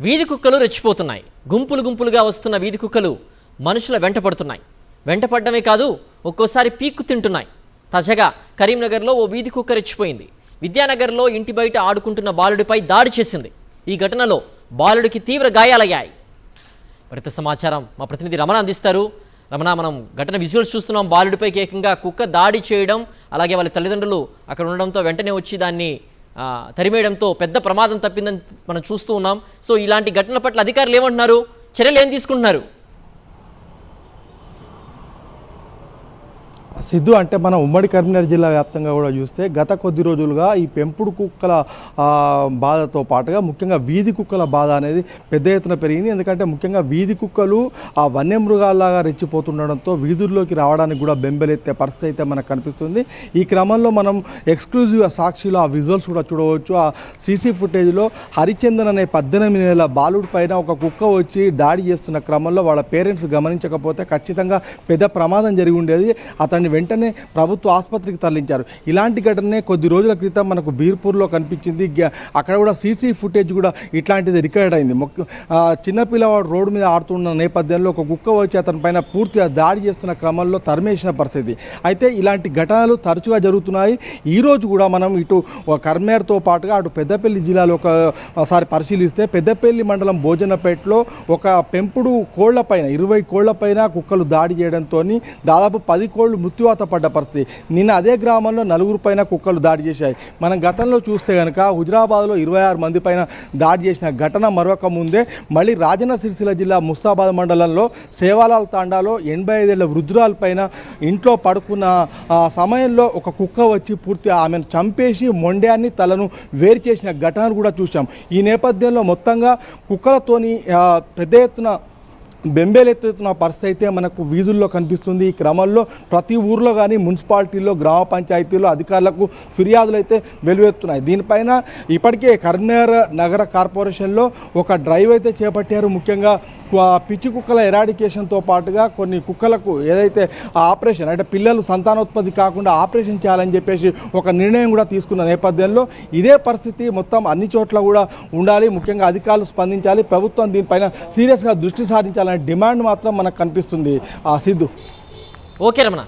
వీధి కుక్కలు రెచ్చిపోతున్నాయి. గుంపులు గుంపులుగా వస్తున్న వీధి కుక్కలు మనుషుల వెంట పడుతున్నాయి. వెంట పడడమే కాదు, ఒక్కోసారి పీక్కు తింటున్నాయి. తాజాగా కరీంనగర్లో ఓ వీధి కుక్క రెచ్చిపోయింది. విద్యానగర్లో ఇంటి బయట ఆడుకుంటున్న బాలుడిపై దాడి చేసింది. ఈ ఘటనలో బాలుడికి తీవ్ర గాయాలయ్యాయి. మరింత సమాచారం మా ప్రతినిధి రమణ అందిస్తారు. రమణ, మనం ఘటన విజువల్స్ చూస్తున్నాం. బాలుడిపై ఏకంగా కుక్క దాడి చేయడం, అలాగే వాళ్ళ తల్లిదండ్రులు అక్కడ ఉండడంతో వెంటనే వచ్చి దాన్ని తరిమేయడంతో పెద్ద ప్రమాదం తప్పిందని మనం చూస్తూ ఉన్నాం. సో ఇలాంటి ఘటనల పట్ల అధికారులు ఏమంటున్నారు, చర్యలు ఏం తీసుకుంటున్నారు? సిద్ధు, అంటే మనం ఉమ్మడి కరీంనగర్ జిల్లా వ్యాప్తంగా కూడా చూస్తే గత కొద్ది రోజులుగా ఈ పెంపుడు కుక్కల బాధతో పాటుగా ముఖ్యంగా వీధి కుక్కల బాధ అనేది పెద్ద ఎత్తున పెరిగింది. ఎందుకంటే ముఖ్యంగా వీధి కుక్కలు ఆ వన్యమృగాల్లాగా రెచ్చిపోతుండడంతో వీధుల్లోకి రావడానికి కూడా బెంబెలెత్తే పరిస్థితి అయితే మనకు కనిపిస్తుంది. ఈ క్రమంలో మనం ఎక్స్క్లూజివ్ సాక్షిలో ఆ విజువల్స్ కూడా చూడవచ్చు. ఆ సీసీ ఫుటేజ్లో హరిచందన్ అనే 18 నెలల బాలుడి పైన ఒక కుక్క వచ్చి దాడి చేస్తున్న క్రమంలో వాళ్ళ పేరెంట్స్ గమనించకపోతే ఖచ్చితంగా పెద్ద ప్రమాదం జరిగి ఉండేది. అతన్ని వెంటనే ప్రభుత్వ ఆసుపత్రికి తరలించారు. ఇలాంటి ఘటనే కొద్ది రోజుల క్రితం మనకు బీర్పూర్లో కనిపించింది. అక్కడ కూడా సీసీ ఫుటేజ్ కూడా ఇట్లాంటిది రికార్డ్ అయింది. చిన్నపిల్లవాడు రోడ్డు మీద ఆడుతున్న నేపథ్యంలో ఒక కుక్క వచ్చి అతని పైన పూర్తిగా దాడి చేస్తున్న క్రమంలో తరిమేసిన పరిస్థితి. అయితే ఇలాంటి ఘటనలు తరచుగా జరుగుతున్నాయి. ఈరోజు కూడా మనం ఇటు కరీంనగర్తో పాటుగా అటు పెద్దపల్లి జిల్లాలో ఒకసారి పరిశీలిస్తే పెద్దపల్లి మండలం భోజనపేటలో ఒక పెంపుడు కోళ్లపైన 20 కోళ్లపైన కుక్కలు దాడి చేయడంతో దాదాపు 10 కోళ్లు మృత్యువాత పడ్డ పరిస్థితి. నిన్న అదే గ్రామంలో 4 పైన కుక్కలు దాడి చేశాయి. మనం గతంలో చూస్తే కనుక హుజరాబాద్లో 26 మంది పైన దాడి చేసిన ఘటన మరొక ముందే మళ్ళీ రాజన్న సిరిసిల్ల జిల్లా ముస్తాబాద్ మండలంలో సేవాలాల్ తాండాలో 85 ఏళ్ల వృద్ధురాలపైన ఇంట్లో పడుకున్న సమయంలో ఒక కుక్క వచ్చి పూర్తిగా ఆమెను చంపేసి మొండ్యాన్ని తలను వేరు చేసిన ఘటనను కూడా చూసాం. ఈ నేపథ్యంలో మొత్తంగా కుక్కలతోని పెద్ద ఎత్తున బెంబేలెత్తుతున్న పరిస్థితి అయితే మనకు వీధుల్లో కనిపిస్తుంది. ఈ క్రమంలో ప్రతి ఊర్లో కానీ మున్సిపాలిటీల్లో, గ్రామ పంచాయతీల్లో అధికారులకు ఫిర్యాదులు అయితే వెలువెత్తున్నాయి. దీనిపైన ఇప్పటికే కరీంనగర్ నగర కార్పొరేషన్లో ఒక డ్రైవ్ అయితే చేపట్టారు. ముఖ్యంగా పిచ్చి కుక్కల ఎరాడికేషన్తో పాటుగా కొన్ని కుక్కలకు ఏదైతే ఆపరేషన్ అంటే పిల్లలు సంతానోత్పత్తి కాకుండా ఆపరేషన్ చేయాలని చెప్పేసి ఒక నిర్ణయం కూడా తీసుకున్న నేపథ్యంలో ఇదే పరిస్థితి మొత్తం అన్ని చోట్ల కూడా ఉండాలి. ముఖ్యంగా అధికారులు స్పందించాలి, ప్రభుత్వం దీనిపైన సీరియస్గా దృష్టి సారించాలనే డిమాండ్ మాత్రం మనకు కనిపిస్తుంది. సిద్ధు. ఓకే రమణ.